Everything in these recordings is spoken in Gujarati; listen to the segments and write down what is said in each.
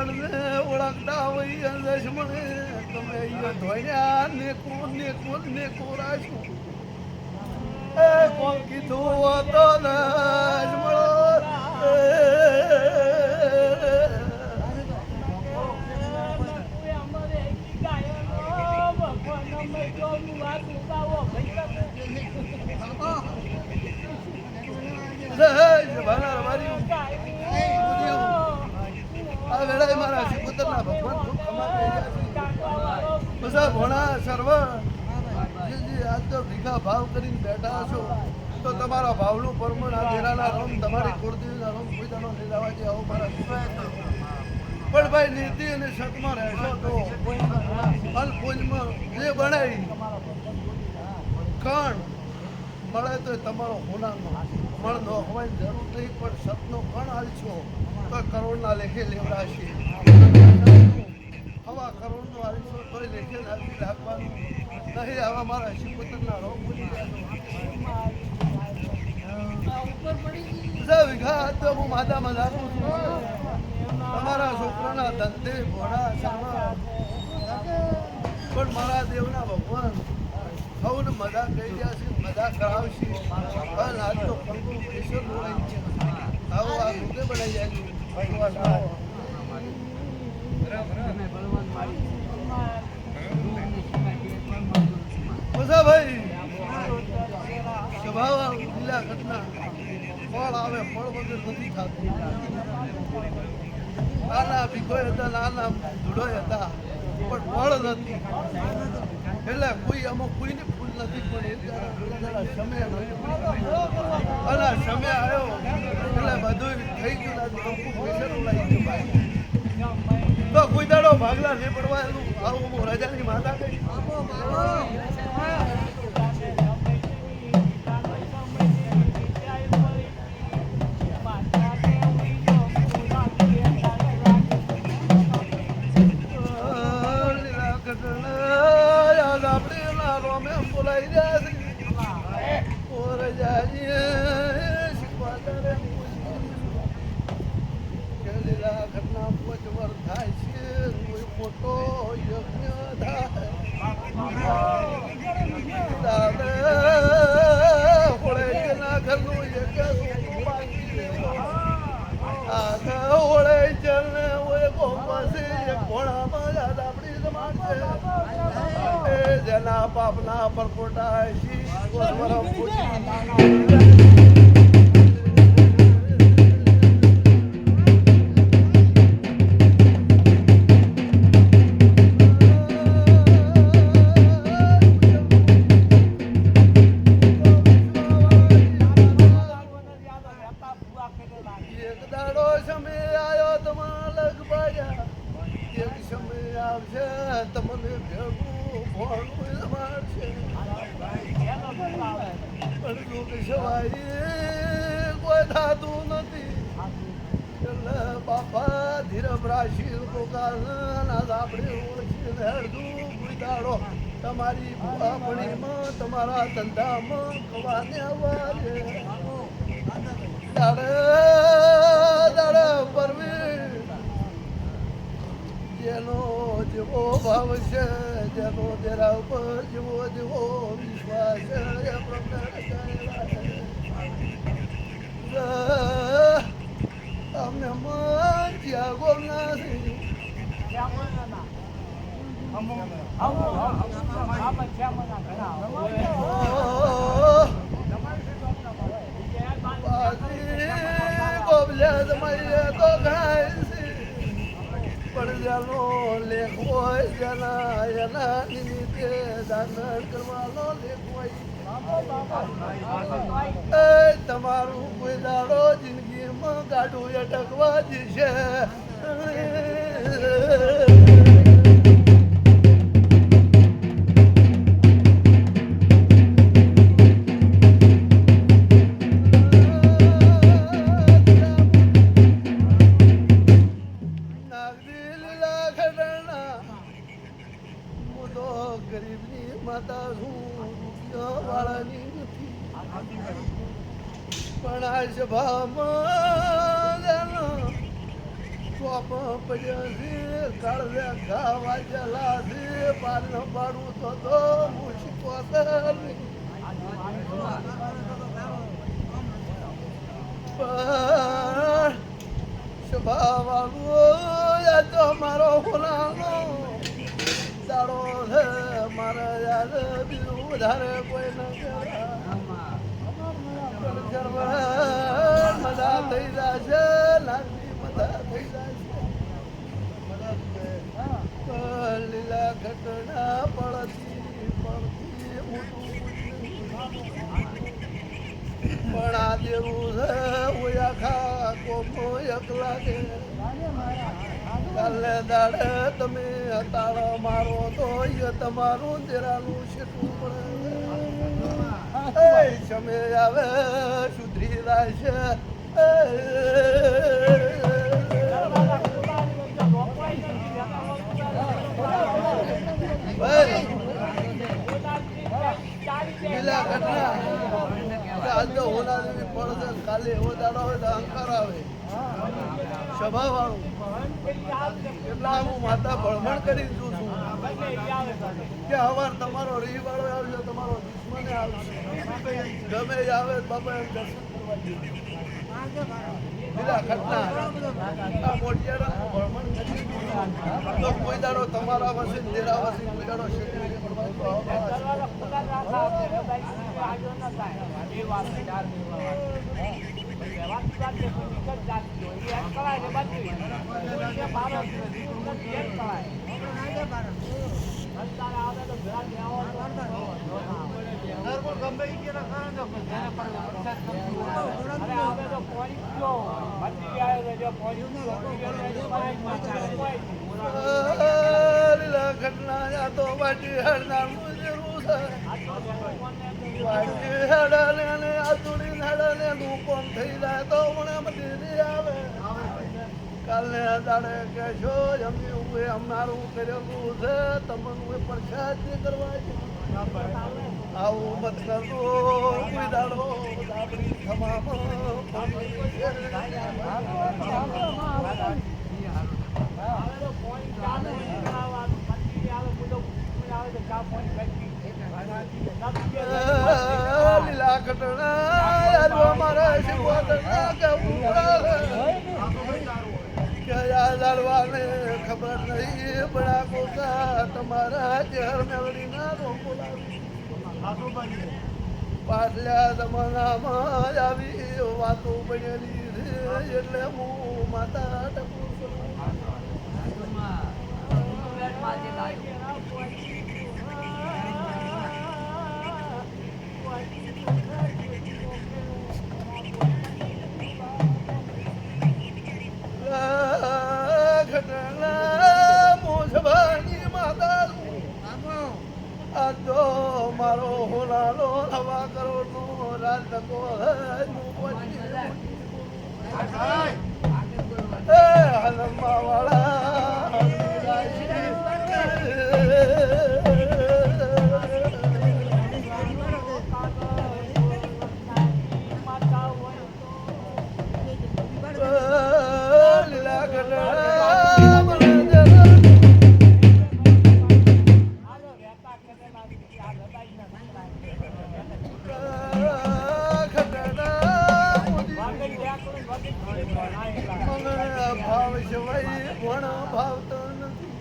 લક્ષ્મણને ઓળખતા હોય લક્ષ્મણે તમે અહીંયા ધોયા ને કો રાખ્યું એ કોણ કીધું હતો લક્ષ્મણ ભાવ કરીને બેઠા છો તો તમારા ભાવનું પરમણ આ દેરાના રોમ તમારી કુળદેવીના રોમ કોઈ દાનો લઈ જવા જે આવો મારા પણ ભાઈ નીતિ અને શકમાં રહેશો તો અલ્પોજમાં જે બનાવી કણ મળે તો તમારો હોનાનો મણ નો હોવાની જરૂર નહીં પણ સતનો કણ હાલશો તો કરોડના લેખે લેવડાશે હવા કરોડનો હાલશો તો લેખે લાગી રાખવાનું નહીં આવા મારા શિવપુત્રના રોગ ભૂલી ગયા તો હું માતામાં રાખું છું તમારા છોકરાના ધંધે ઘોડા પણ મારા દેવના ભગવાન સૌને મજા કહી ગયા છે મજા કરાવશે પણ આજ તો પંગુ કેશર બોલાય છે આવો આ રૂપે બનાવી જાય ભગવાન ભાઈ સ્વભાવ લીલા ઘટના ફળ આવે ફળ વગર નથી થતું નાના ભીખોય હતા નાના ધૂળોય હતા પણ ફળ નથી એટલે કોઈ અમુક કોઈને ફૂલ નથી પણ સમય અને સમય આવ્યો એટલે બધું થઈ ગયું તો કોઈ દાડો ભાગલા નહીં પડવા એનું આવું હું રાજાની માતા કઈ જેના બાપના પરપોટા એક દાડો સમય આવ્યો તમારા લગભાયા એક સમય આવશે તમને ભેગું ભોળું મારશે પણ દુઃખ સવાય કોઈ થતું નથી એટલે બાપા ધીરમ રાશિ પોકાના આપણે ઓળખીને હેડું કોઈ દાડો તમારી આપણીમાં તમારા ધંધામાં કવાને આવવા દાડે દાડે પરવી જેનો જેવો ભાવ છે જેનો જેરા ઉપર જેવો જેવો વિશ્વાસ છે અમને મન ત્યાગો નથી પણ જેનો લેખ હોય જેના એના નિમિત્તે દાન કરવાનો લેખ હોય તમારું કોઈ દાડો જિંદગીમાં ગાડું અટકવા જશે ગરીબની માતા છું રૂપિયા વાળાની નથી પણ આ સભામાં ચોપ પડ્યા છે કાળવે ઘા વાજેલા છે પાન પાડું તો મૂછકો સ્વભાવ તો મારો હોલાનો દાડો છે મારે યાર બીજું વધારે કોઈ ન મજા થઈ જશે લાગણી મજા થઈ જશે લીલા ઘટના પડતી પણ આ જેવું છે ઓયા ખા કોમો એકલા કે કાલે દાડે તમે તાળો મારો તો એ તમારું દેરાનું શેઠું પડે સમય આવે સુધરી જાય છે પેલા ઘટના આજ તો હોના જેવી પડશે કાલે એવો દાડો હોય તો અહંકાર આવે સ્વભાવ વાળું એટલા હું માતા ભળમણ કરી દઉં છું કે હવાર તમારો રીહ વાળો આવજો તમારો દુશ્મને આવશે ગમે આવે બાબા એમ દર્શન કરવા પેલા ઘટના આ મોટિયાળા ભળમણ કરી તો કોઈ દાડો તમારા વસે તેરા વસે કોઈ દાડો ઘટના તો વાટી હરનારું જરૂર છે વાટી હડાને આતુડી હડાને નું કોમ થઈ જાય તો મને મધી આવે કાલને દાડે કે છો જમી હું અમારું કરેલું છે તમને પ્રસાદ કરવા આવું મત કરતો કોઈ દાડો દાબડી લીલા ઘટના મારા લાડવાને ખબર નહીં બડા કોકા તમારા ઘર મેળવી ના પાછલા જમાનામાં આવી વાતો બનેલી છે એટલે હું માતા ટપું મારો હોનાલો હવા કરો નું રાજ તકો હલમા વાળા લીલા ઘટના ભાવ સિવાય પણ ભાવતો નથી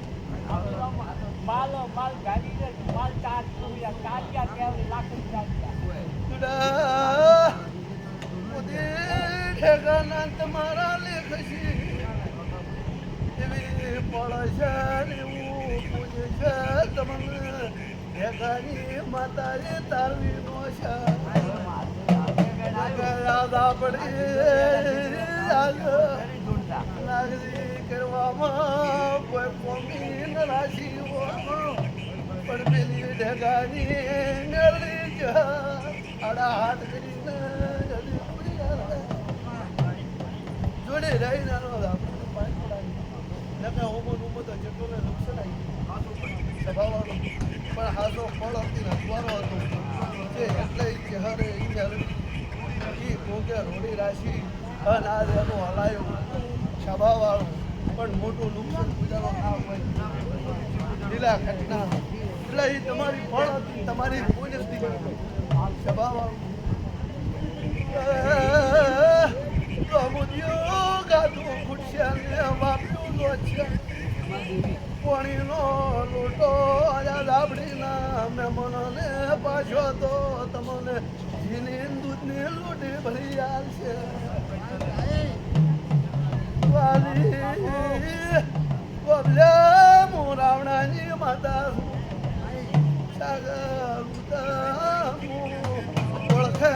માલ ગાડી માલ ચાર ઠેકાના તમારા લેખ છે એવી પડશે એવું પૂજે છે તમને ઠેકાની માતાએ તારવી નો છે યાદ આપડી નાગરી કરવામાં કોઈ કોમી ન રાશી પણ પેલી ઢગાની નરડી આડા હાથ કરીને જોડે રહી નાનો નકે હોમો નુમો તો જેટલો નુકસાન આવી સ્વભાવવાનો પણ હાસો ફળ હતી ને સ્વરો હતો જે એટલે ચહેરે એ કોકે રોડી રાશી અનાજ એનું હલાયું સ્વભાવવાળું પણ મોટું નુકસાન પૂજાનો ના હોય લીલા ઘટના એટલે એ તમારી ફળ હતી તમારી પુણ્ય હતી સ્વભાવ ગાધું ખુશિયા વાપ્યું નો છે પાણીનો લોટો ધાબડીના મહેમાનોને પાછો તો તમને ઘીની દૂધની લોટી ભરી આવશે રાવણાની માતા ઓળખે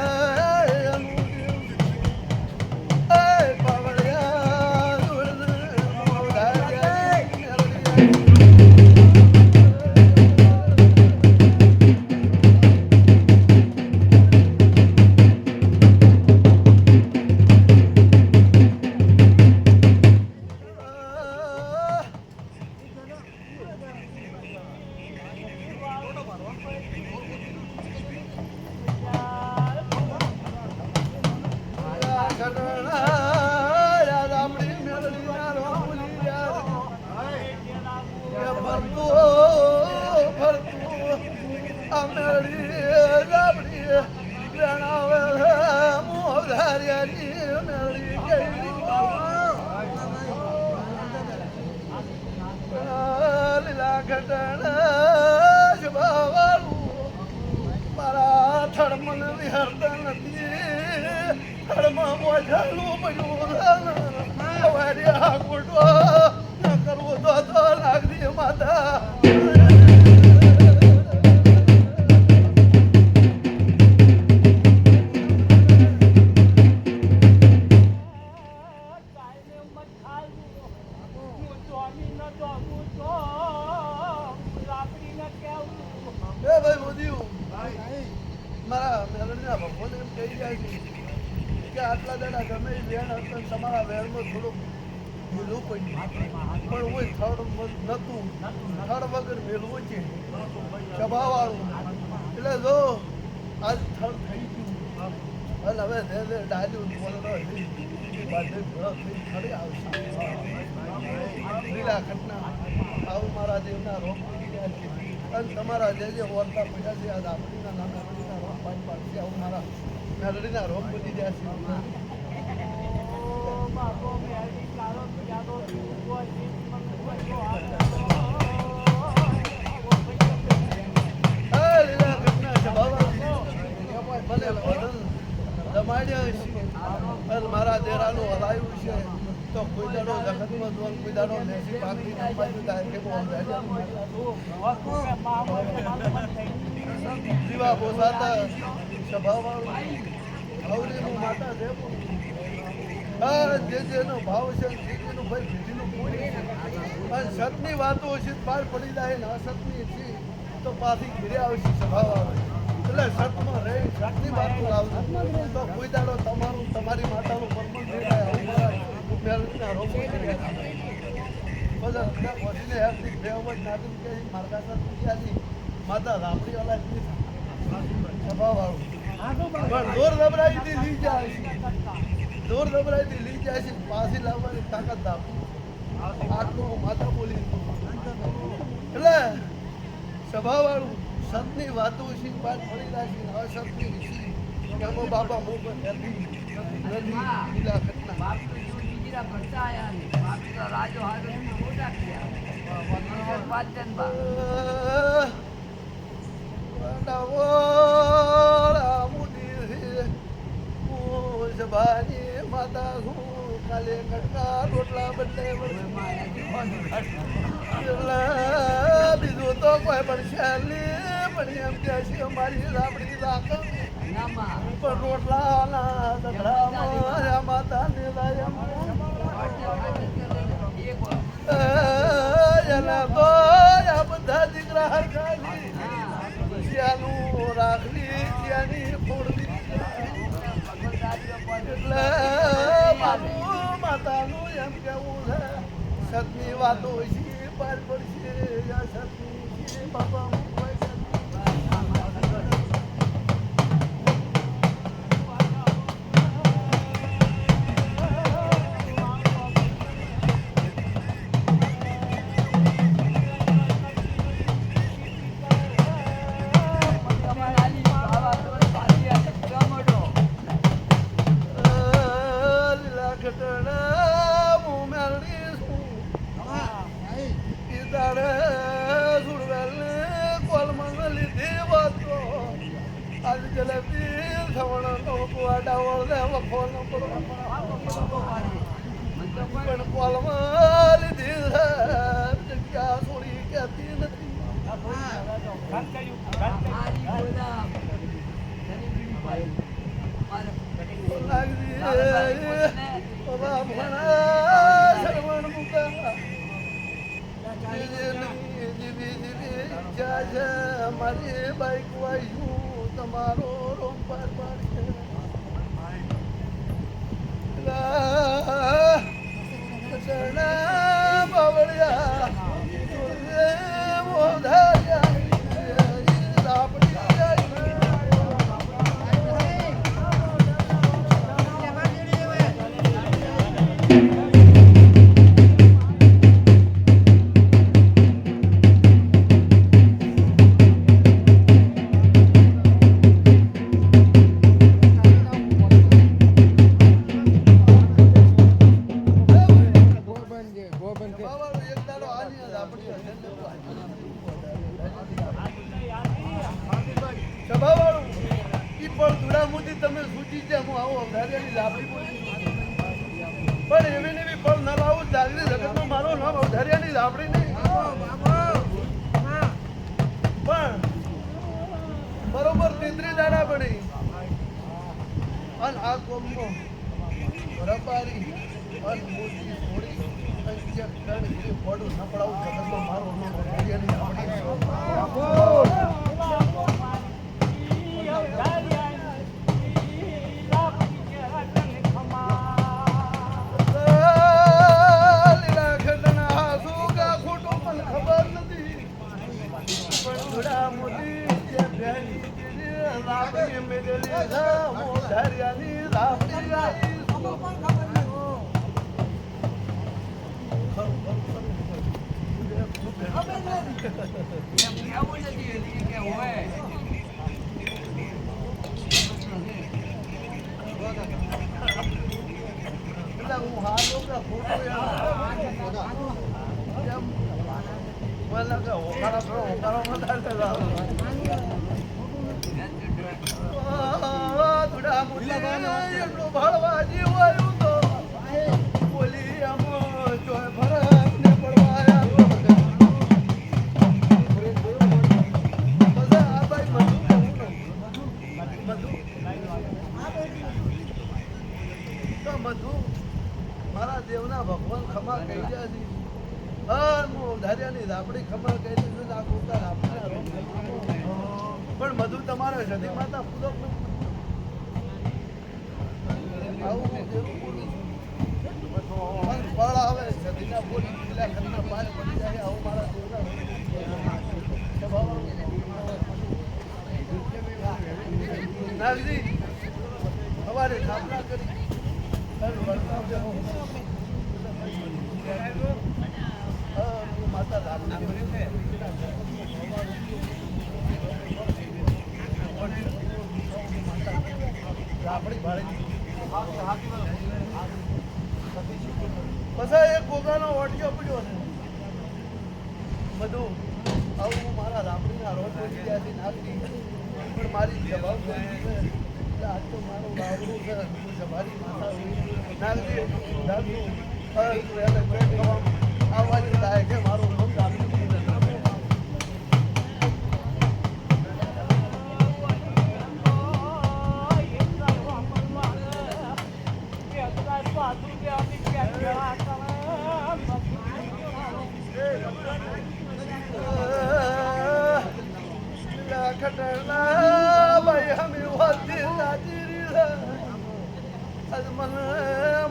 મારા થડમન વિહરતા નથી થડમાં બોઝાલું પડ્યું ન કરવું તો લાગતી માતા મારા મેલડીના ભગવાન એમ કહી જાય છે કે આટલા દાડા ગમે એ વેણ હતો તમારા વેણમાં થોડુંક મેળવું પડ્યું પણ હું થર્ડ વગર મેળવું છે સભાવાળું એટલે જો આજ થર્ડ થઈ ગયું અને હવે ડાલ્યું બોલનો ખડી આવશે લીલા ઘટના આવું મારા દેવના રોગ પડી ગયા છે અને તમારા જે ઓરતા પડ્યા છે આજ આપણીના નામે આપણીના રોગ પાડશે આવું મારા મેલડીના રોગ બની ગયા છે મારા દેરાનું હલાયું છે તો કોઈ દાડો જગતમાં જોન કોઈ દાડો નેસી પાકડી નાખવાનું થાય કે જીવા બોસાતા સ્વભાવવાળું હવરીનું માતા છે જેનો ભાવ છે જેનું ભાઈ ભીડીનું પૂરી છે અને સતની વાતો છે બહાર પડી જાય ને અસતની છે તો પાછી ઘીરે આવશે સ્વભાવવાળું એટલે સતમાં રહી સતની વાતો લાવજો તો કોઈ દાડો તમારું તમારી માતાનું પરમણ થઈ જાય આવું મારા રોગ બધા પછીને હેલ્પની ફેવર નાખી કે મારકા પૂજાની માતા રાબડી વાળા સ્વભાવવાળું પણ દોર દબરાઈથી લઈ જાય દોર દબરાઈથી લઈ જાય છે પાછી લાવવાની તાકાત આપું આટલું માતા બોલી એટલે સ્વભાવવાળું સતની વાતો છે બાદ ફરી રાખી અસતની છે એમાં બાપા મોકલ નથી લીલા ઘટના રાજો હારો મોટા માતા કાલે કટકા રોટલા બદલે બીજું તો કોઈ પણ શહેરની પણ એમ કે છે અમારી રાબડી રાખે પણ રોટલા ના દગડા માતા ને એના તો આ બધા દીકરા હરખાલી જ્યાંનું રાખલી ત્યાંની ફોડલી એટલે મારું માતાનું એમ કેવું છે સતની વાતો છે પાર પડશે સતની છે બાપા બેટા વળને વખો ન પડો પણ કોલમાં લીધી જગ્યા છોડી કહેતી નથી મારી બાઈક વાયું તમારો રોમ પાર બાવળિયા તમે સૂચી જાય હું આવો અવધાર્યાની લાભડી બોલી પણ એવી ને એવી ફળ ના લાવું જાગરી જગતમાં મારો નામ અવધાર્યાની લાભડી નહીં પણ બરોબર 33 દાડા પડી અને આ કોમનો રબારી અને મોટી થોડી અંજક ત્રણ ગીરી ફોડું ન પડાવું જગતમાં મારો નામ અવધાર્યાની લાભડી મારા દેવના ભગવાન ખમા કહી જાય છે ધાર્યાની રાપડી ખમા કહી દે આ ગોતા રાપડી પણ બધું તમારે સતી માતા પૂરો આવું એવું બોલું ફળ આવે સતીના બોલી પેલા ઘરના પાર પડી જાય આવું મારા દેવના નાગજી સવારે સ્થાપના કરી માતા રાપડી ભાડે પછી એક ગોગાનો ઓડિયો પડ્યો છે બધું આવું મારા રાપડીના રોજ બોલી ગયા છે નાખી પણ મારી જવાબદારી છે આજ તો મારું બાવડું છે મારી માતા નાખી દાદુ આવવાની લાયક છે મારું નામ રાપડી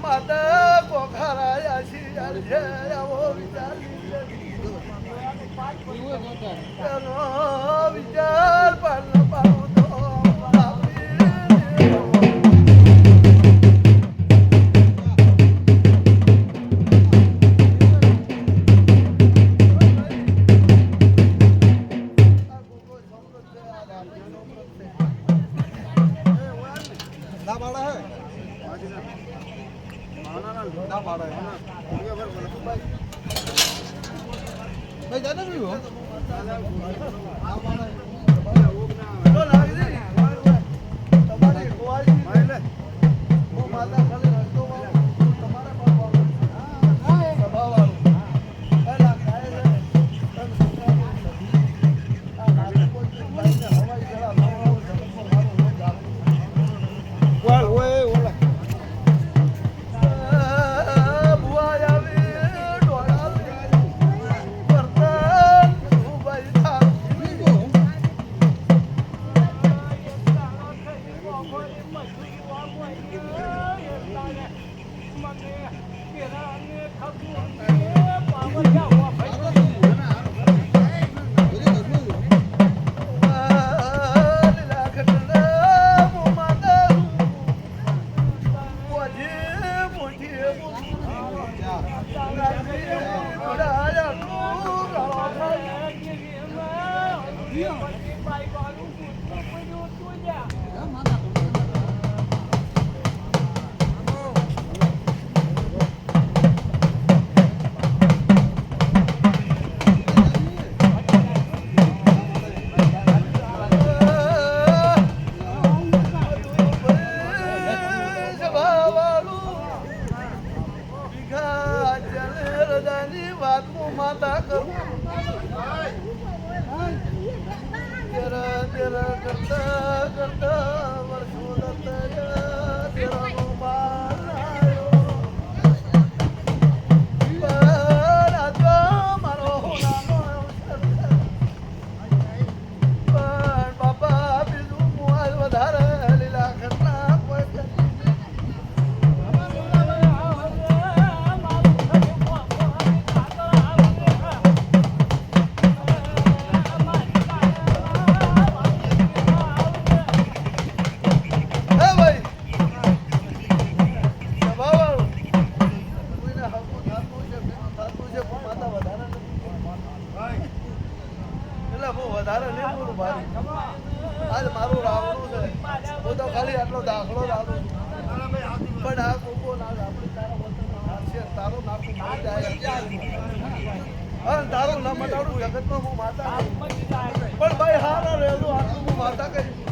માતા કોખારા વિચાર પાડનો પાડું તો તમારી માતા ખાલી રસ્તો વાળો તમારે પણ વાળો સભા વાળો એલા કાય છે તન સુકાનું નથી આ લાગે કોઈ ભાઈને હવાઈ જરા લાવો જગતમાં મારો રોજ આવે વાલ ઓય ઓલા બુઆ આવી ડોળા વર્તન ઉભાઈ થા લીલા ખટના મોમાદા બોજી મોટી માતા કરું તેરા કરતા કરતા વર્ષો દત્તા તેરાનો બાર આવ્યો પણ આજો મારો હોલાનો પણ બાપા બીજું મોલ વધારે લીલા ખટના કોઈ વધારે નહીં બોલું ભાઈ આજ મારું રાવણું છે હું તો ખાલી આટલો દાખલો લાવું પણ આ કોકો ના આપણે તારા વતનમાં છે તારું નાખું મરી જાય હા તારું ના મટાડું જગતમાં હું માતા પણ ભાઈ હારા રહેલું આટલું હું માતા કરી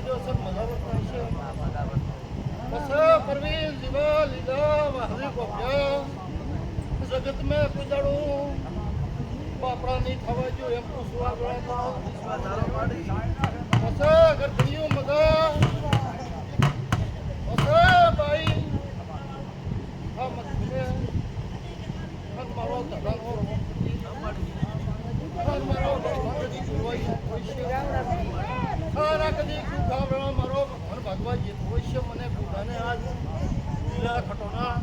દિવસ મજા છે બસ પરવીન જીવા લીલા વાહરી ગોપ્યા જગત મેં કોઈ દાડું બાપડા નહીં થવા જો એમ તો સુવા ગળા બસ ગરબડીઓ મગા બસ ભાઈ હા મત મારો ધડાનો મારો કદી જોવાય ખારા કદી ગાવડા મારો ભગવાન ભાગવા જે હોય મને બુધાને આજ લીલા ખટોના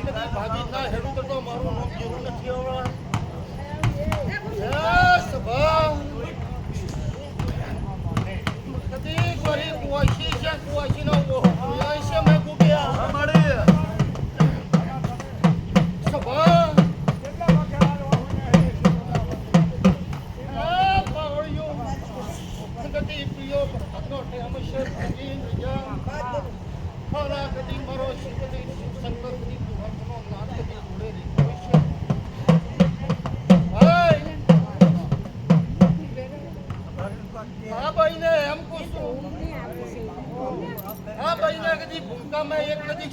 કદી ભાગી ના હેરું તો મારું નામ જેવું નથી આવડા સભા કદી ગરી કુવાશી છે કુવાશી નો કુવાય છે મેં ગુગ્યા અમારી સભા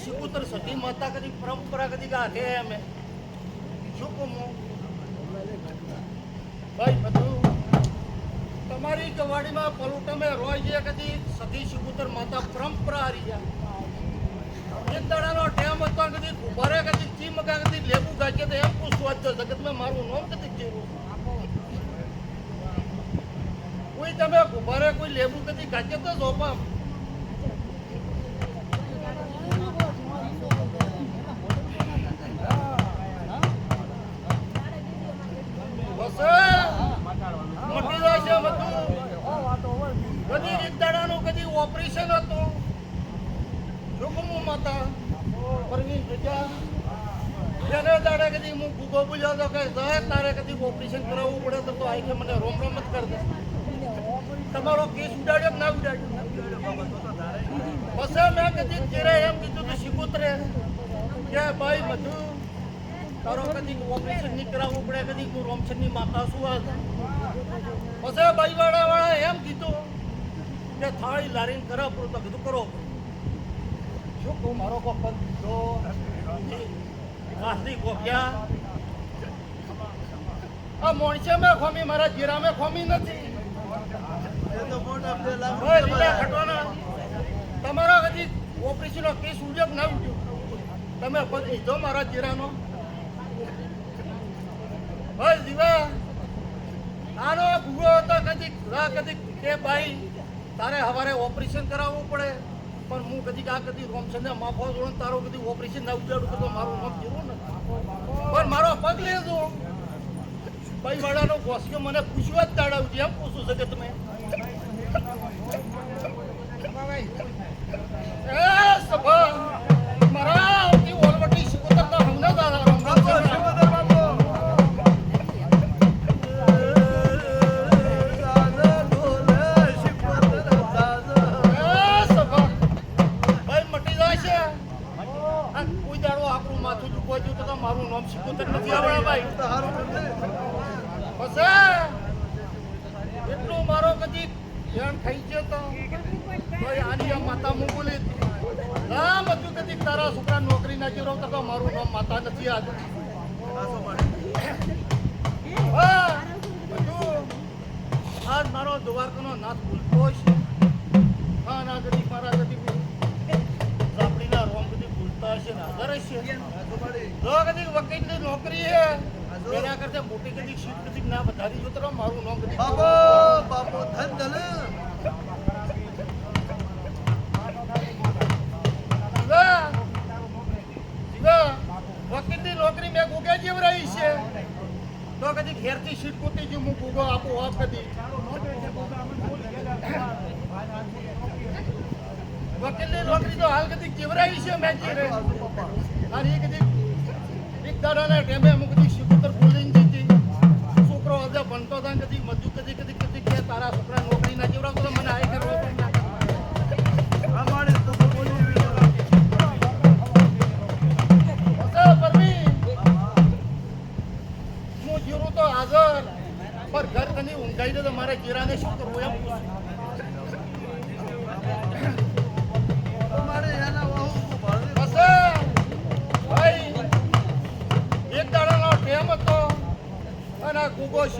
શિકુતર સતી માતા કદી પરંપરા કદી ગાથે અમે શું કહું ભાઈ બધું તમારી ગવાડીમાં પલુટમે રોય છે કદી સતી શિકુતર માતા પરંપરા હારી ગયા એક દાડાનો ટેમ હતો કદી ઉભારે કદી ચી મગા કદી લેબુ ગાજે તો એમ પૂછવા જ જગતમાં મારું નામ કદી જેવું કોઈ તમે ઉભારે કોઈ લેબુ કદી ગાજે તો જોપા ઓપરેશન હતું જોકમું માતા પરવીન પ્રજા એને દાડે કદી હું ગુગો બોલ્યો તો કે તારે કદી ઓપરેશન કરાવવું પડે તો આઈ કે મને રોમ રોમ જ કર દે તમારો કેસ ઉડાડ્યો ના ઉડાડ્યો પછી મેં કદી ચેરે એમ કીધું તો શિકોત્રે કે ભાઈ બધું તારો કદી ઓપરેશન નહીં કરાવવું પડે કદી હું રોમચંદની માતા શું આ પછી ભાઈ વાળા એમ કીધું કે થાળી લારીને કરો પૂરું તો કીધું કરો શું કહું મારો કોપન દીધો વાસી ગોપ્યા આ મોણસે મેં ખોમી મારા જીરા મેં ખોમી નથી તમારા કદી ઓપરેશનનો કેસ ઉદ્યોગ ના ઉઠ્યો તમે પદ લીધો મારા જીરાનો ભાઈ જીવા આનો ભૂગો હતો કદી કે ભાઈ તારે હવારે ઓપરેશન કરાવવું પડે પણ હું કદી આ કદી રોમચંદને માફો જોડે તારો કદી ઓપરેશન ના ઉજાડું તો મારું નામ જેવું ને પણ મારો પગ લેજો ભાઈ વાળાનો ગોસ્યો મને પૂછવા જ દાડાવું છે એમ પૂછું છે કે તમે સભા મારા ઓલવટી શિકોતરના હમણાં દાદા મારું નામ શિકોતર નથી આવડે ભાઈ પછી એટલું મારો કદી ધ્યાન થઈ ગયો તો ભાઈ આની આ માતા હું બોલી નામ હતું કદી તારા છોકરા નોકરી ના જીરો તો મારું નામ માતા નથી આજ આજ મારો દ્વારકાનો નાથ ભૂલતો છે હા ના કદી મારા કદી આપણીના રોમ કદી ભૂલતા હશે ને હાજર હશે જો કદી વકીલની નોકરી હે એના કરતા મોટી કદી સીટ કદી ના વધારી જો તો મારું નામ કદી બાપો ધન ધન વકીલની નોકરી મેં ગુગે જેવ રહી છે તો કદી ઘેરથી સીટ કૂટી જો હું ગુગો આપું આપ કદી વકીલની નોકરી તો હાલ કદી કેવરાઈ છે મેં જે અને એ કદી એક દાડાના ટેમે હું કદી શિકોતર બોલીને જીતી છોકરો હજે ભણતો હતા કદી મજુ કદી કે તારા છોકરા નોકરી ના જેવડાવતો તો મને આઈ કરવો હું જીરું તો હાજર પર ઘર કદી ઊંઘાઈ દે તો મારે જીરાને શું કરવું એમ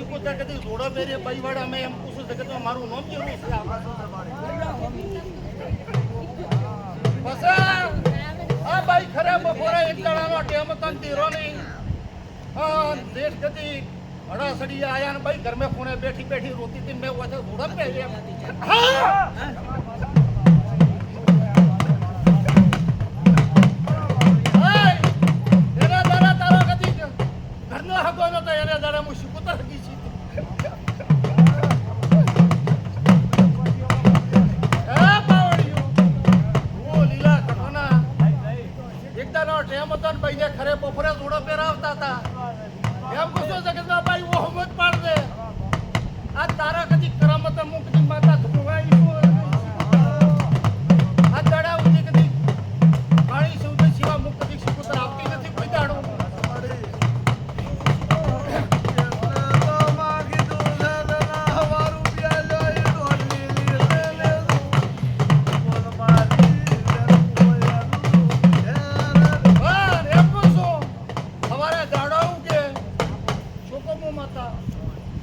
શીખુતર કદી જોડો પહેરીએ બઈવાડા મેં એમ પૂછું છું કે તો મારું નામ કેવું છે બસ આ ભાઈ ખરે બપોરે એક દાડાનો ટેમ તન દીરો નહીં હા દેશ કદી અડાસડી આયા ને ભાઈ ઘર મેં કોને બેઠી બેઠી રોતી હતી મેં ઓછા જોડો પહેરીએ ખરે બપોરે જોડો પહેરાવતા હતા એમ પૂછો જગતમાં ભાઈ ઓ હમત પાડ દે આ તારા કદી કરામત મુક કદી માતા ધોવાઈ આ દાડા ઉધી કદી પાણી સૌદે શિવા મુક કદી શીખુતર આપતી નથી કોઈ દાડો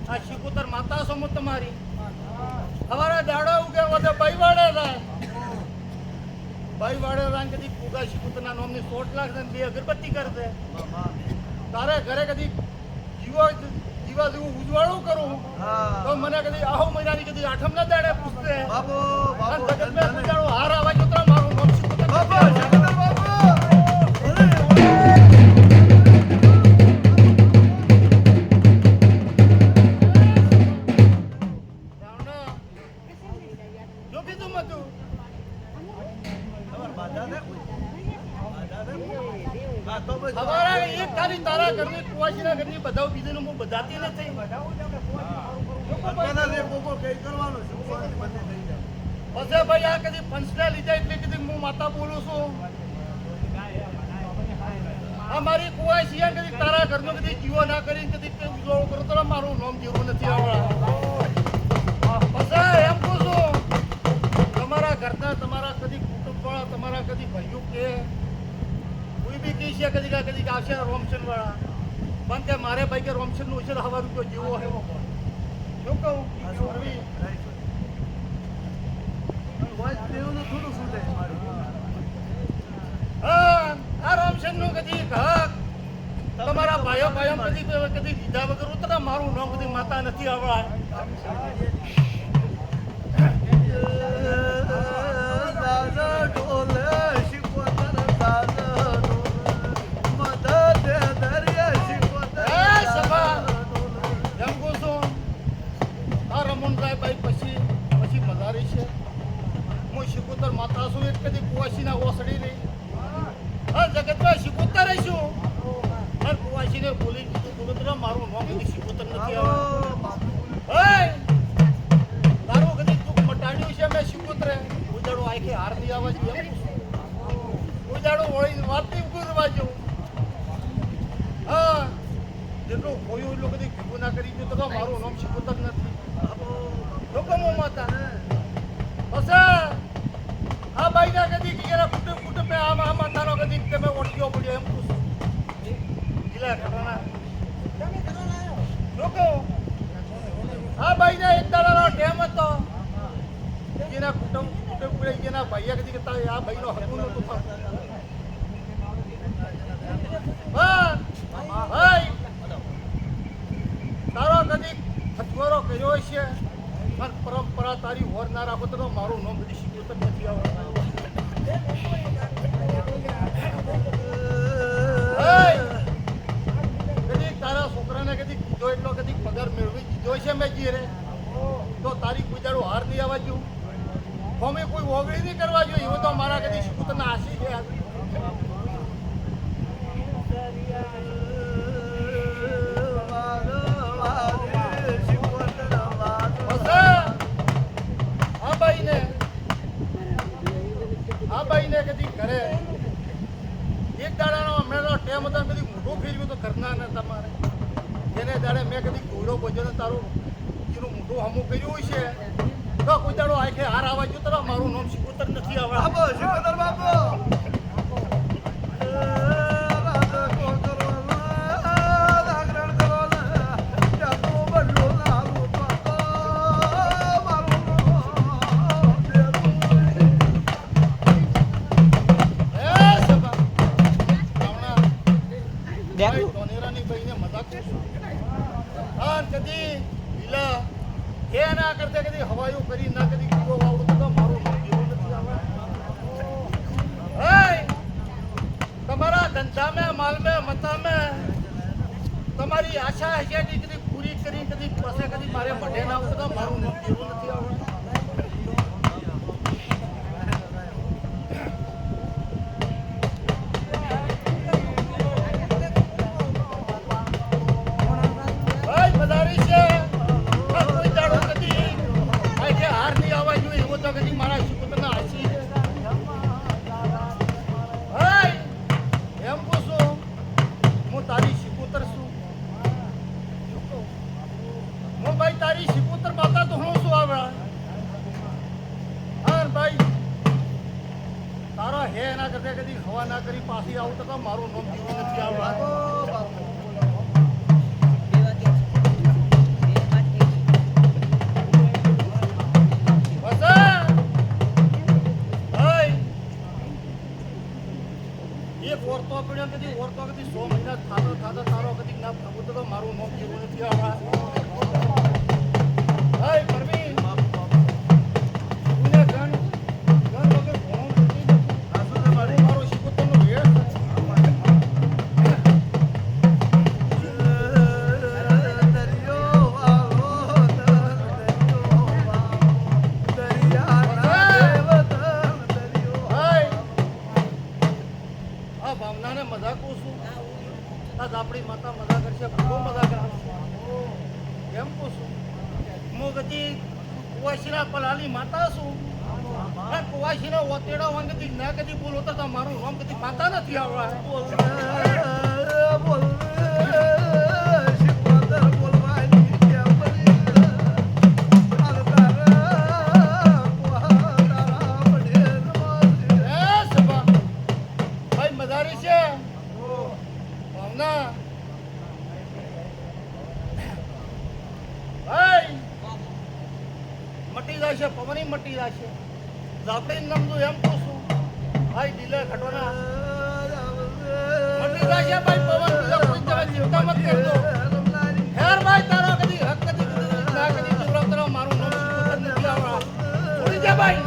આ શીખુતર માતા સમૂહ તમારી હવારે દાડો ઉગે વધે બઈવાડે રાય બઈવાડે રાય કદી પૂગા શીખુતરના નામની 100 લાખ ને 2 અગરબત્તી કર દે તારે ઘરે કદી જીવા જેવું ઉજવાળું કરું તો મને કદી આહો મહિનાની કદી આઠમ ના દાડે પૂછતે બાબો જગત મેં પૂજાળો હાર આવા જોતરા મારું નામ શીખુતર બાબો શીખુતર બાબો હવારે એક ખાલી તારા ઘરની કુવાસીના ઘરની બધાઓ બીજેનું હું બધાતી નથી પછી ભાઈ આ કદી પંચને લીધા એટલે કદી હું માતા બોલું છું આ મારી કુવાસી કદી તારા ઘરનો કદી જીવો ના કરી કદી ઉજવાળો કરો તો મારું નામ જેવું નથી આવડા પછી એમ કહું છું તમારા ઘરના તમારા કદી કુટુંબવાળા તમારા કદી ભાઈઓ કે કોઈ બી કહી છે કદી આવશે રોમચંદ વાળા પણ કે મારે ભાઈ કે રોમચંદ નું છે હવા રૂપિયો જેવો હે શું કહું આ રોમચંદ નું કદી તમારા ભાઈઓ કદી લીધા વગર ઉતરા મારું નામ કદી માતા નથી આવડા શીખુતર માતા છું એક કદી કુવાસીના ઓસડી નહીં હા જગતમાં શીખુતર છું હર કુવાસીને બોલી કીધું મારું નામ કદી શીખુતર નથી આવ્યું તારું કદી તું મટાડ્યું છે મેં શીખુતરે ઉજાડો આખી હાર ની આવવા જોઈએ ઉજાડો વળી વાતની ઉગરવા જેવું હા જેટલું હોયું એટલું કદી ભેગું ના કરી દઉં તો મારું નામ શીખુતર નથી લોકોમાં માતા આ ભાઈના કદી એના કુટુંબ આમાં તારો કદી તમે ઓળખ્યો પડ્યો એમ પૂછું ગીલા ઘટના લોકો આ ભાઈના એક દાડાનો ટેમ હતો જેના કુટુંબ જેના ભાઈએ કદી કે આ ભાઈનો હકું નહોતું ભાઈ તારો કદી હથવારો કર્યો છે પરંપરા તારી હોર ના રાખો તો મારું નામ બધી શીખવું તો નથી આવડતું કદી તારા છોકરાને કદી કીધો એટલો કદી પગાર મેળવી દીધો છે મેં જીરે તો તારી કોઈ દાડો હાર નહીં આવવા જોયું અમે કોઈ ઓગળી નહીં કરવા જોઈએ એવું તો મારા કદી શીખવું તને આશી છે આ ભાઈને કદી ઘરે એક દાડાનો મેળો ટેમ હતો કદી મોઢું ફેરવ્યું તો ઘરના ને તમારે એને દાડે મેં કદી ઘોડો બોજો ને તારું એનું મોઢું હમું કર્યું છે તો કોઈ દાડો આખે હાર આવવા ગયો તો મારું નામ શીખુતર નથી આવડે શીખુતર બાપુ જામે માલમે મતામે તમારી આશા હશે કે કદી પૂરી કરી કદી પાસે કદી મારે પઢે ના આવતો તો મારું નામ કેવું નથી આવડતું. ભાઈ મદારી છે આ કોઈ દાડો કદી આ જે હાર નહીં આવવા જોઈએ એવો તો કદી મારા શિકોતરના હાસી ભાઈ એમ પૂછું હું તારી શિકોતર છું હું ભાઈ તારી શિકોતર માતા તો હું શું આવે હા ભાઈ તારો હે એના કરતા કદી હવા ના કરી પાછી આવું તો મારું નામ જીવન નથી આવડતું. ઓરતો પડ્યો કદી ઓરતો કદી 100 મહિના થાતો તારો કદી ના પ્રભુ તો મારું નામ કેવું નથી આવડતું. હાય પરવીન ઉને ગણ વગર ભણો નથી આસુ મારું મારો શિકોતરનો વેર ભાવનાને મજાક છું આજ આપણી માતા મજા કરશે બહુ મજા કરશે એમ પૂછું હું કદી કુવાસીના પલાલી માતા છું કુવાસીનો ઓતેડો વાંગ કદી ના કદી બોલો તો મારું નામ કદી માતા નથી મજારી છે ભાવના ભાઈ મટી જાય છે પવની મટી જાય છે ઝાપડી નમતું એમ પૂછું ભાઈ દિલે ખટોના મટી જાય છે ભાઈ પવન બીજા કોઈ જવા ચિંતા મત કરતો હેર ભાઈ તારો કદી હક કદી ના કદી જોરાવ તારો મારું નામ નથી આવડતું છોડી જા ભાઈ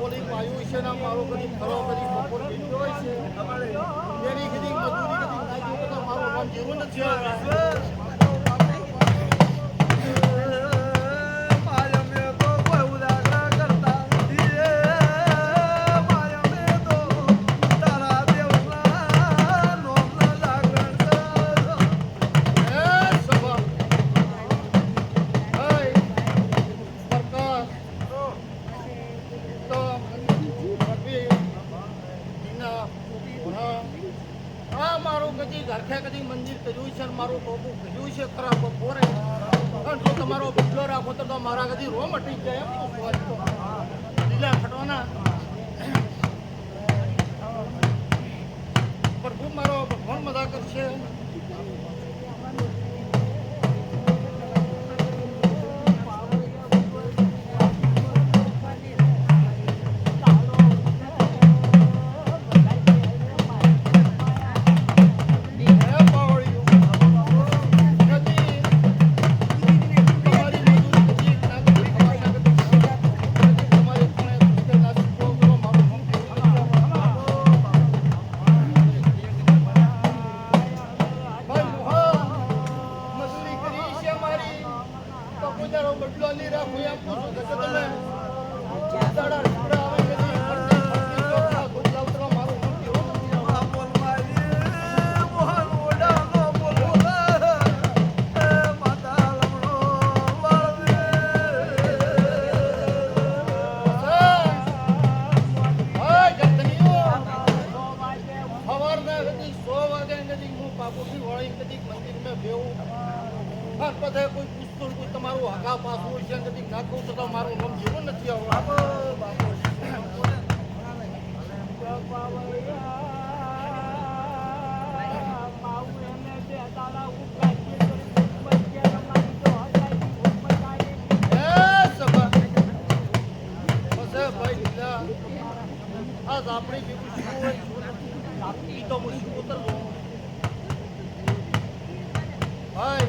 ઓલી પાયું છે ને મારો કદી ખરો કદી બપોર પીધો હોય છે એની કદી મજૂરી કદી નાખી તો મારું નામ જેવું નથી આવે કદી મંદિર કર્યું છે મારું ટોપું કર્યું છે ખરા બપોરે પણ જો તમારો બદલો રાખો તો મારા કદી રોમ અટી જાય એમ લીલા ખટવાના પ્રભુ મારો ભગવાન મદા કરશે બદલો નહીં રાખું એમ પૂછું કે તમે દાડા ટુકડા આવે કે મારું સવારના કદી 100 વાગ્યા કદી હું બાપુથી વળી કદી મંદિરમાં બેવું બધા કોઈ પૂછતું કોઈ તમારું હગા પાસું હોય છે કદી નાખું તો મારું નામ જેવું નથી આજ આપણે જેવું શું હોય તો હું શું ઉતરવો ભાઈ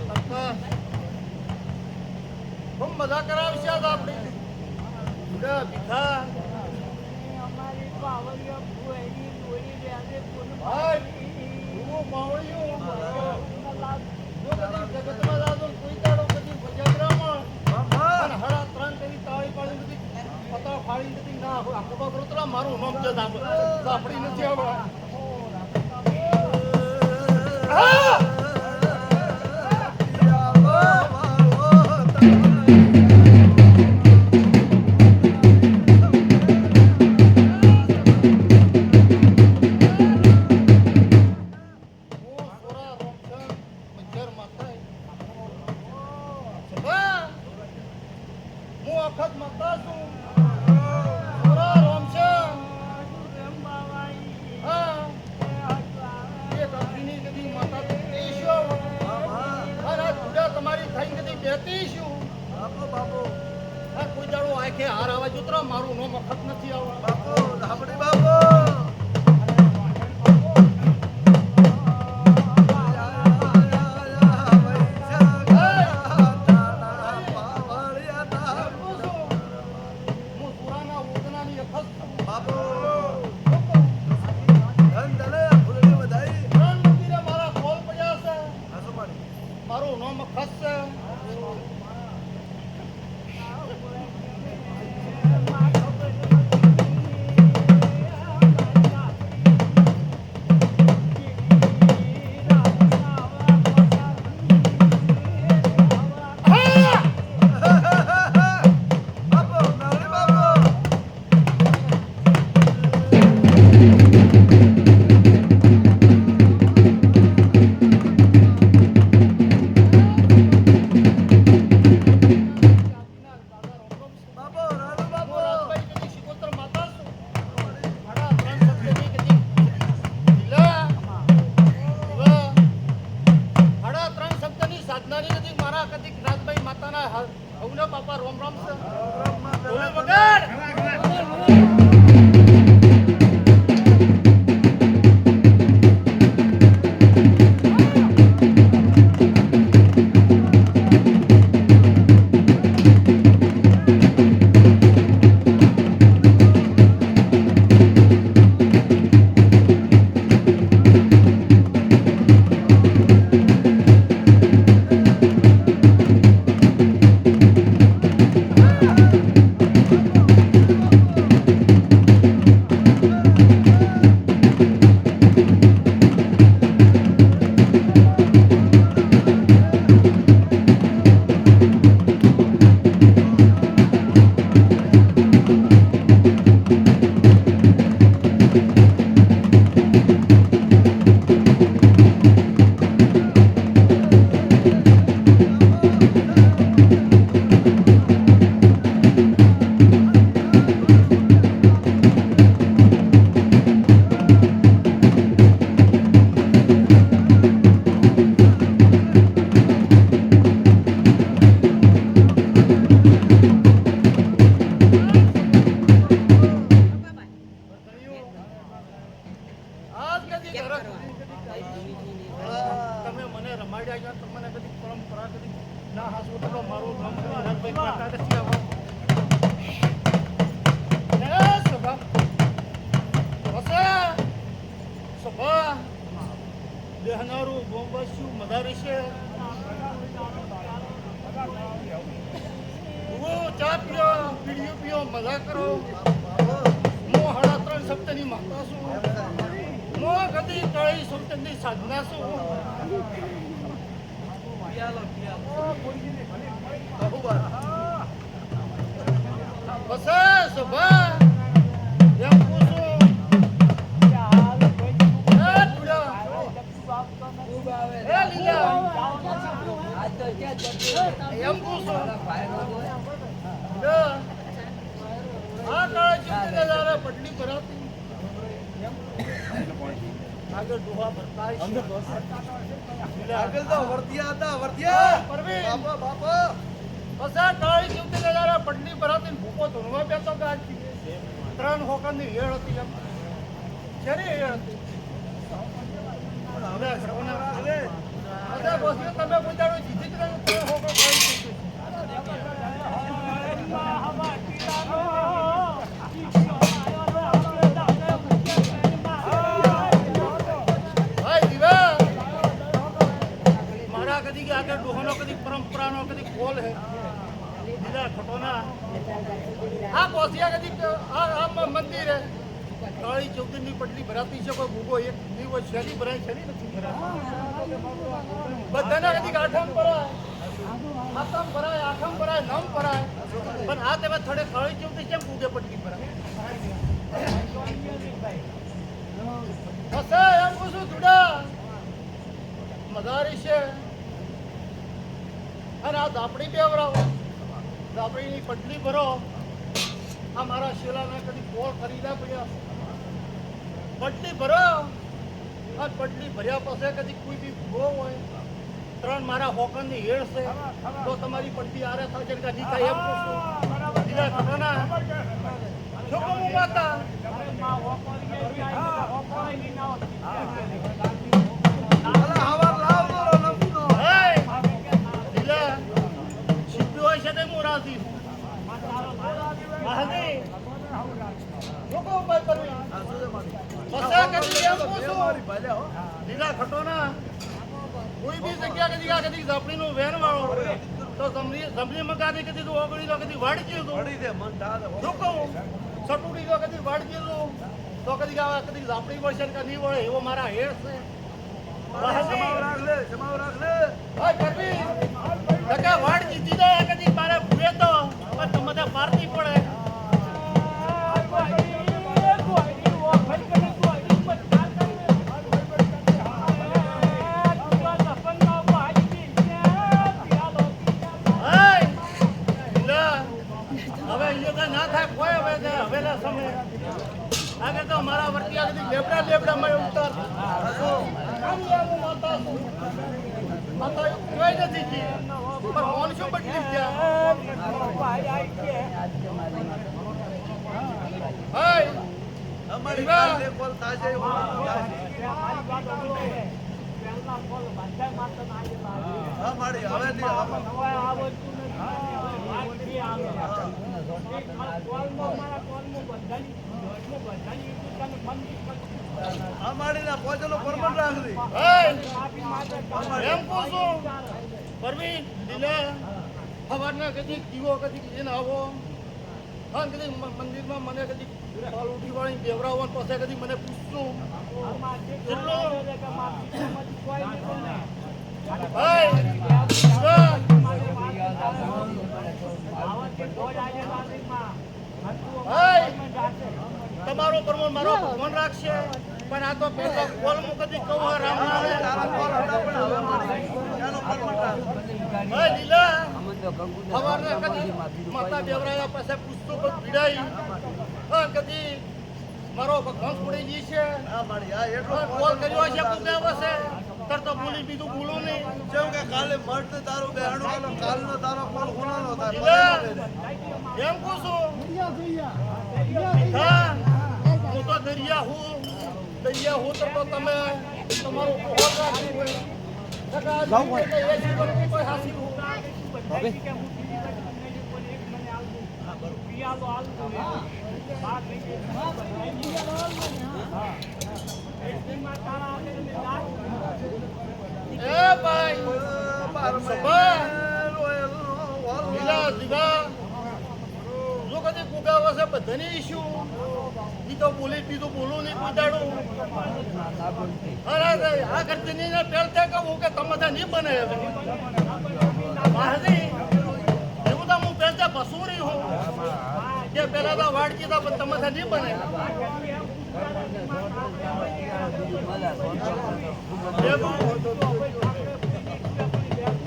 ખૂબ મજા કરાવશે આજ આપણે બીઠા જગતમાં જાતો કોઈ દાડો કદી ભજગરામાં હરા 3 કરી તાળી પાડી બધી પતા ફાડી બધી ના આખો બકરો મારું નામ છે આપણી નથી આવડા કોઈ દાડો આખે હાર આવા જોતરા મારું નો મફત નથી આવવા મારું નામ ખસ બાપા રોમ રોમ એક માતા નથી આવો સભા સભા દેહનારું બોમ્બસ્યું મદારી છે ચા પીઓ પીડીઓ પીઓ મજા કરો હું 3.5 સપ્તાહની માતા છું હું કદી કઈ સપ્તાહની સાધના છું બસ સભા એમ પૂછું એમ પૂછું આ કાળા પટલી ભરાતી આગળ ડોહા ભરતા આગળ તો વર્તિયા હતા વર્તિયા પરવીન બાપા બાપા બસ આ કાળી ચૂંટી નજારા પટલી ભરાતી ભૂકો ધૂણવા બેસો ગાડી 3 હોકરની હેળ હતી એમ શેરી હેળ હતી હવે શ્રવણા હવે બસ તમે પૂજાડો જીતી જ રહ્યો હોકો ખાઈ કદી આગળ ડોહાનો કદી પરંપરાનો કદી કોલ હે દીદા ખટોના આ કોસિયા કદી આ મંદિર હે કાળી ચૌધરીની પટલી ભરાતી છે કોઈ ભૂગો એક દિવસ શેરી ભરાય શેરી નથી ભરાય બધાના કદી આઠમ ભરાય આઠમ ભરાય આઠમ ભરાય નમ ભરાય પણ આ તમે થોડે કાળી ચૌધરી કેમ ભૂગે પટલી ભરાય બસ એમ પૂછું દુડા મદારી છે અને આ દાપડી બેવરાવો દાપડીની પટલી ભરો આ મારા શેલાને કદી કોળ ખરીદા પડ્યા પટલી ભરો આ પટલી ભર્યા પછી કદી કોઈ બી ભૂગો હોય 3 મારા હોકરની હેળ છે તો તમારી પટલી આરે થાય છે કે નહીં થાય એમ પૂછું દીધા ખરાના છોકરો હું માતા કોઈ બી જગ્યા કદી ઝાપડીનું વેન વાળો તો જમણી મકાની કદી તો ઓગળી તો કદી વાડી ગયું શું કહું સટુડી તો કદી વાડી ગયું તો કદી ઝાપડી વળશે કે નહીં વળે એવો મારા હેડ છે વાડ જીતી જાય કદી મારે ભૂએ તો તમને પારતી પડે આગળ તો મારા વર્તી આગળ લેબડા માં ઉતાર માતા કોઈ નથી કી પણ મોન શું બદલી ગયા હાય અમારી ગાલે કોલ તાજે અમારી હવેથી અમારી ના પોચલો પરમન રાખલી એમ પૂછું પરવીન લીલા સવારના કદી દીવો કદી લઈને આવો હા કદી મંદિરમાં મને કદી પાલ ઉઠી વાળી બેવરાવો પછી કદી મને પૂછશું તમારો પરમો મારો ભગવાન રાખશે પણ આ તો પેલો કોલ મુકતી કહું રામ લીલા સવારના કદી માતા બેવરાયા પાસે પૂછતો પણ પીડાઈ હા કદી મારો ભગવાન પડી ગઈ છે કોલ કર્યો છે પૂછે આવશે તરતો બોલી બીજું બોલો નહીં જેમ કે કાલે મર્દ તારો બેહણો કાલનો તારો કોલ હોનાનો તારો એમ પૂછું હા હું તો દરિયા હું તો તમે તમારો કોલ રાખ્યું હોય કોઈ હાસી એ ભાઈ સભા લીલા દીવા જો કદી કુગાવા છે બધાની ઈશ્યુ ઈ તો બોલી બીજું બોલું નહીં કોઈ દાડું અરે આ કરતી નહીં ને પેલતે કહું કે તમે નહીં બને મહાજી એવું તો હું પેલતે બસુરી હું કે પેલા તો વાડકી તો તમે નહીં બને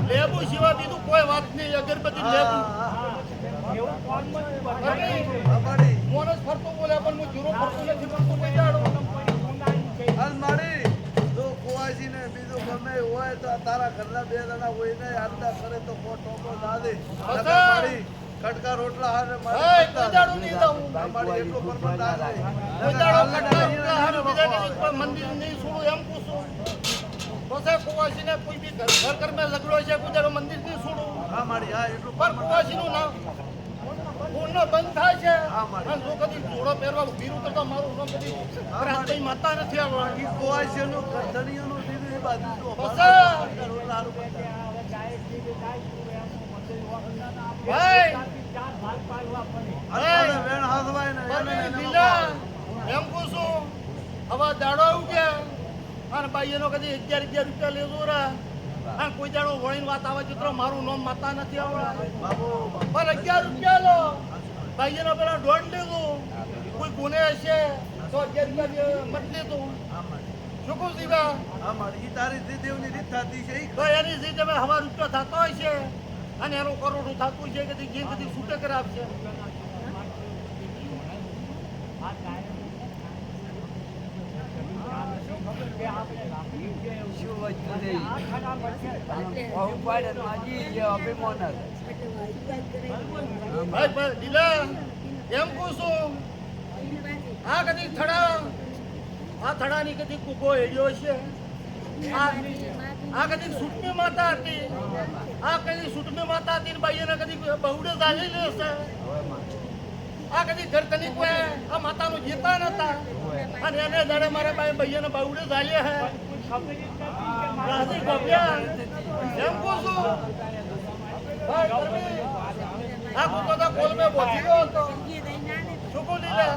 લેબુ સિવાય બીજું કોઈ વાત નહીં અગરબત્તી લેબુ મોનસ ફરતો બોલે પણ હું જીરો ફરતો નથી ફરતો કોઈ દાડો હાલ મારી જો કુવાસી ને બીજું ગમે હોય તો તારા ઘરના બે જણા હોય ને આટલા કરે તો ટોપો ના દે મારી કટકા રોટલા હારે કોઈ દાડો નહીં દઉં મારી એટલો પરમાન ના દે કોઈ દાડો કટકા રોટલા હારે બીજાની કોઈ મંદિર નહીં છોડું એમ પૂછું પછી કુવાસી ને કોઈ બી ઘર મેં ઝઘડો છે કોઈ દાડો મંદિર નહીં છોડું હા મારી હા એટલું પર કુવાસી નું નામ પૂર્ણ બંધ થાય છે અને જો કદી જોડો પહેરવા વીર ઉતરતા મારું નામ કદી રાત્રે માતા નથી આવવાની કુવાસી નું ગરદણીઓ નું દીધું એ બાજુ તો પછી રોટલા હારું ભાઈ અત્યારે વેણ હાથવાય ને એને લીલા એમ કહું છું હવે દાડો આવ્યું કે અને ભાઈ એનો કદી 11 રૂપિયા લેજો રા અને કોઈ દાડો વળીને વાત આવે ચિત્ર મારું નામ માતા નથી આવડે બાબુ પણ 11 રૂપિયા લો ભાઈ એનો પેલા દોડ લેજો કોઈ ગુને હશે તો 11 રૂપિયા મત લેતો શું કહું દીવા હા મારી ઈ તારી દીદેવની રીત થતી છે ઈ તો એની જે તમે હવા રૂપિયા થતો હોય છે અને એનું કરોડું થતું છે કે જે કદી છૂટે કરે આપશે ભાઈ દીલા એમ કહું છું આ કદી થડાની કદી કૂકો હેડ્યો છે આ કદી સુટમી માતા હતી આ કદી સુટમી માતા હતી ને ભાઈ એને કદી બહુડે ચાલી લેશે આ કદી ઘર તની કોઈ આ માતાનું જીતા નતા અને એને દાડે મારા ભાઈ એને બહુડે ચાલ્યા હે રાજી ગોપ્યા એમ કહું છું ભાઈ આ કૂકો તો કોલ મેં બોધી ગયો હતો શું કહું લીલા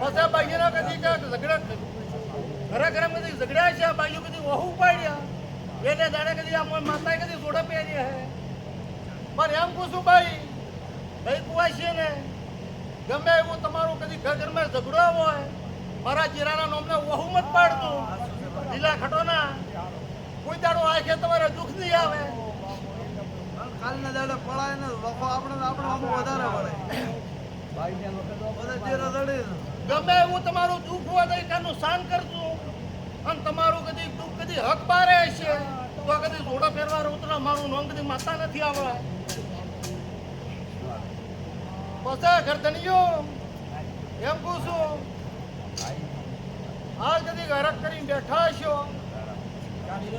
પછી ભાઈ એના કદી ઝઘડા ઘરે કદી ઝઘડ્યા છે બાઈઓ કદી વહુ પાડ્યા એને દાડે કદી આ માતાએ કદી જોડે પહેર્યા હે પણ એમ પૂછું ભાઈ કુવાસી ને ગમે એવું તમારું કદી ઘરમાં ઝઘડો હોય મારા જીરાના નામને વહુ મત પાડતું લીલા ખટોના કોઈ દાડો આ છે તમારે દુઃખ નહીં આવે કાલના દાડે પડાય ને વખો આપણે આમાં વધારે પડે બધા જે રદડી ગમે એવું તમારું દુઃખ હોય તો એનું શાન કરતું અને તમારું કદી દુઃખ કદી હક બારે હશે તો કદી જોડો ફેરવા ઉતરા મારું નામ કદી માતા નથી આવડે પછી ઘરધણીઓ એમ કહું છું હાલ કદી હરક કરીને બેઠા હશો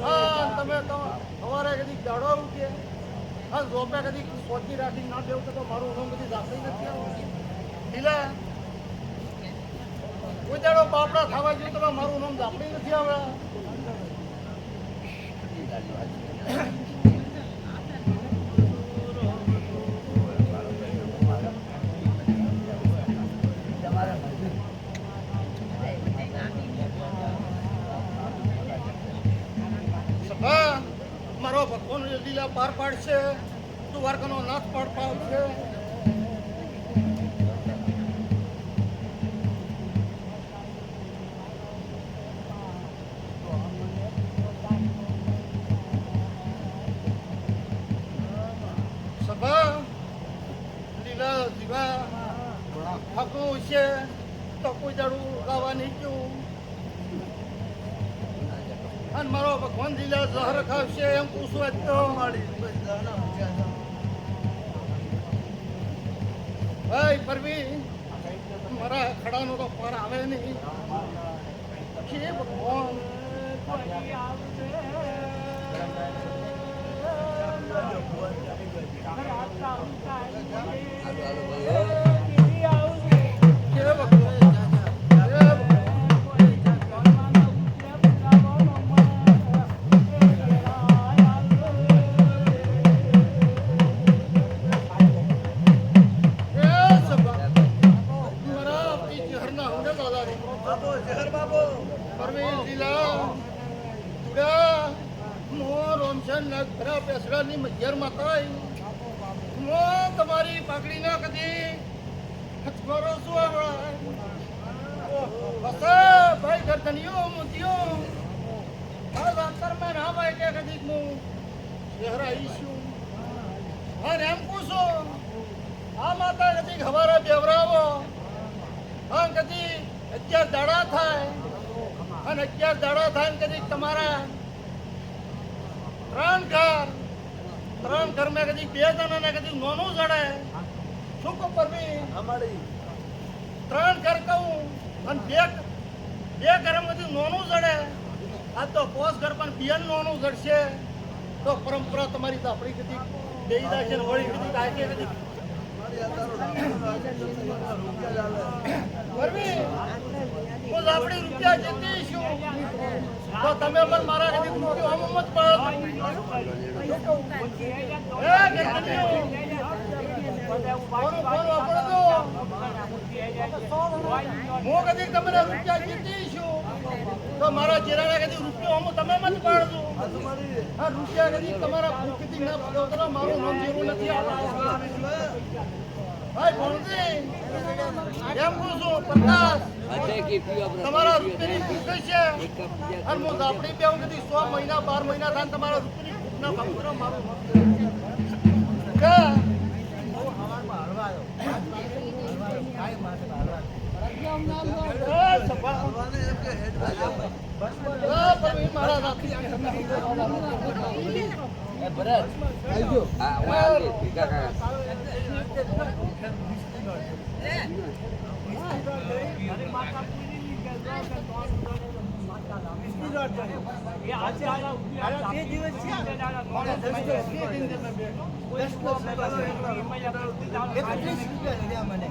હા તમે સવારે કદી દાડો ઉઠે હા રોપે કદી સોચી રાખી ના દેવું તો મારું નામ કદી દાખલી નથી આવડે ઢીલા કોઈ દાડો બાપડા થવા જોઈએ તો મારું નામ દાખલી નથી આવડે મારો ભગવાન લીલા પાર પાડશે દ્વારકાનો નાથ પાડ પાડશે સભા લીલા દીવા હકું છે તો કોઈ દાડું ગાવા નહીં ગયું અને મારો ભગવાન લીલા ઝહર ખાવશે એમ પૂછવું તો ભાઈ પરવી મારા ખડાનો તો પાર આવે નહીં કે ભગવાન આજ ખરા પેસડાની મજ્જર માતા હું તમારી પાકડીના કદી ખચકોરો છું બસ ભાઈ ગરદનીઓ મોતીઓ આ અંતરમાં ના ભાઈ કે કદી હું શહેરાઈ છું અને એમ પૂછો આ માતા કદી ખબર બેવરાવો હા કદી 11 દાડા થાય અને 11 દાડા થાય ને કદી તમારા ત્રણ ઘરમાં કદી 2 જણાને કદી નોનું જડે શું કહું પરમી અમારી 3 ઘર કહું અને બે ઘરમાં કદી નોનું જડે આ તો 5 ઘર પણ બેન નોનું જડશે તો પરંપરા તમારી તો આપણી કદી બેઈ જાય છે ને વળી કદી કાય કે કદી પરમી હું આપણી રૂપિયા જીતી છું તો તમે પણ મારા કદી રૂપિયો આમ મત પાડો એ ગરદનીઓ કોનો વાપરો તો હું કદી તમને રૂપિયા જીતી છું તો મારા ચહેરાના કદી રૂપિયો આમ તમે મત પાડજો આ રૂપિયા કદી તમારા ભૂખથી ના પડો તો મારું નામ જેવું નથી આવતું ભાઈ ભણજી એમ કહું છું પ્રકાશ તમારા રૂપિયાની ભૂખ છે અને હું આપણી બે હું કદી 100 મહિના 12 મહિના થાય તમારા રૂપિયાની ભૂખના ભાવ કરો મારું મને